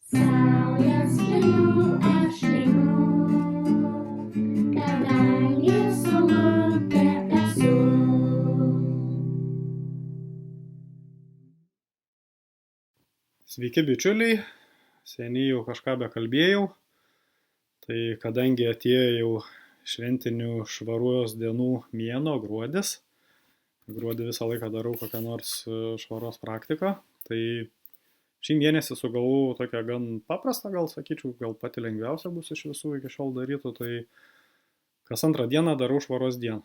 Saulės keliu aš einu, kadangi saulutė esu. Sveiki bičiuliai, seniai jau kažką bekalbėjau, tai kadangi atėjo jau šventinių švaros dienų mėnuo gruodis, gruodį visą laiką darau kokią nors švaros praktiką, tai šį mėnesį sugalvojau tokią gan paprastą, gal sakyčiau, gal pati lengviausia bus iš visų iki šiol darytų, tai kas antrą dieną darau švaros dieną.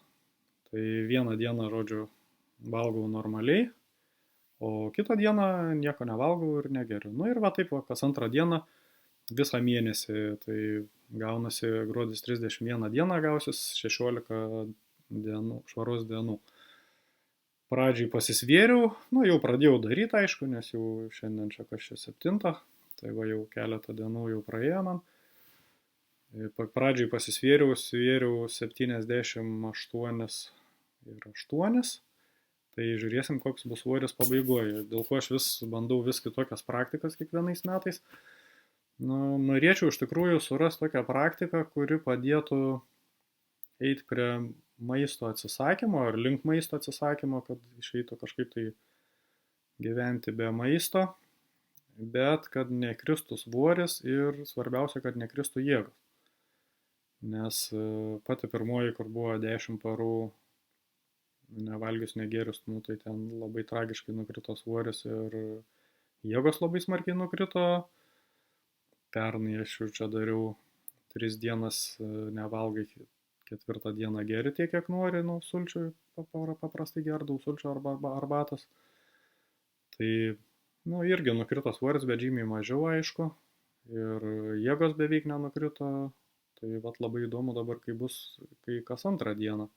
Tai vieną dieną, žodžiu, valgau normaliai, o kitą dieną nieko nevalgau ir negeriu. Nu ir va taip, va, kas antrą dieną visą mėnesį, tai gaunasi gruodis 31 dieną, gausis 16 dienų, švaros dienų. Pradžiai pasisvėriau, nu jau pradėjau daryti, aišku, nes jau šiandien čia kažkas 7, tai va jau keletą dienų jau praėjo man. Pradžiai pasisvėriau, svėriau 78 ir 8. Tai žiūrėsim, koks bus svoris pabaigoje. Dėl ko aš vis bandau vis kitokias praktikas kiekvienais metais. Nu, norėčiau iš tikrųjų surasti tokią praktiką, kuri padėtų eiti prie maisto atsisakymo ar link maisto atsisakymo, kad išeitų kažkaip tai gyventi be maisto, bet kad nekristų svoris ir svarbiausia, kad nekristų jėgos. Nes pati pirmoji, kur buvo 10 parų nevalgius negėrius, nu tai ten labai tragiškai nukrito svoris ir jėgos labai smarkiai nukrito. Pernai aš jau čia dariau 3 dienas nevalgai, 4 dieną geri tiek, kiek nori, nu, sulčių, paprastai gerdavau sulčių arba arbatos. Tai, nu, irgi nukrito svoris, bet žymiai mažiau, aišku, ir jėgos beveik nenukrito. Tai vat labai įdomu dabar, kai bus, kai kas antrą dieną.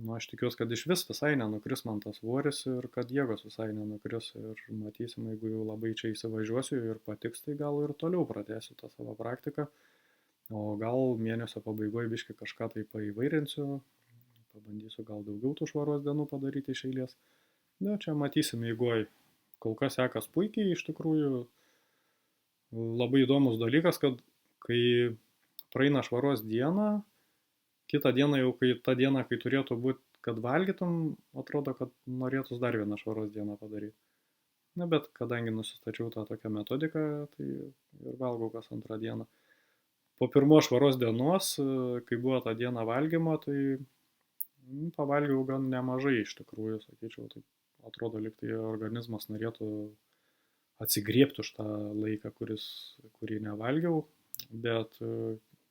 Nu, aš tikiuosi, kad iš vis visai nenukris man tas svoris ir kad jėgos visai nenukris. Ir matysim, jeigu jau labai čia įsivažiuosiu ir patiks, tai gal ir toliau pratęsiu tą savo praktiką. O gal mėnesio pabaigoje biškai kažką tai paįvairinsiu, pabandysiu gal daugiau tų švaros dienų padaryti iš eilės. Na, čia matysim eigoj. Kol kas sekas puikiai, iš tikrųjų labai įdomus dalykas, kad kai praeina švaros diena, kitą dieną jau, kai ta diena, kai turėtų būti, kad valgytum, atrodo, kad norėtus dar vieną švaros dieną padaryti. Na, bet kadangi nusistačiau tą tokią metodiką, tai ir valgau kas antrą dieną. Po pirmos švaros dienos, kai buvo ta diena valgymo, tai pavalgiau gan nemažai iš tikrųjų, sakyčiau, tai atrodo, lyg tai organizmas norėtų atsigriebti už tą laiką, kurį nevalgiau, bet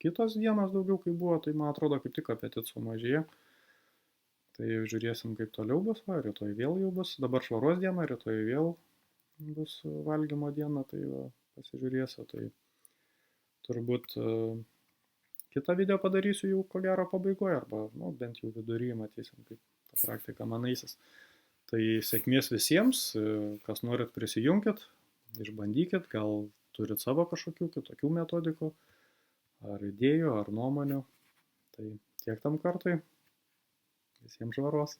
kitos dienos daugiau kai buvo, tai man atrodo kaip tik apetit sumažėjo. Tai žiūrėsim, kaip toliau bus, va, rytoj vėl jau bus, dabar švaros diena, rytoj vėl bus valgymo diena, tai va, pasižiūrėsiu, tai turbūt kitą video padarysiu jau ko gero pabaigoje, arba nu, bent jau viduryje matysim, kaip ta praktika man eisis. Tai sėkmės visiems, kas norit prisijunkit, išbandykit, gal turit savo kažkokių kitokių metodikų, ar idėjų, ar nuomonių. Tai tiek tam kartui. Visiems švaros.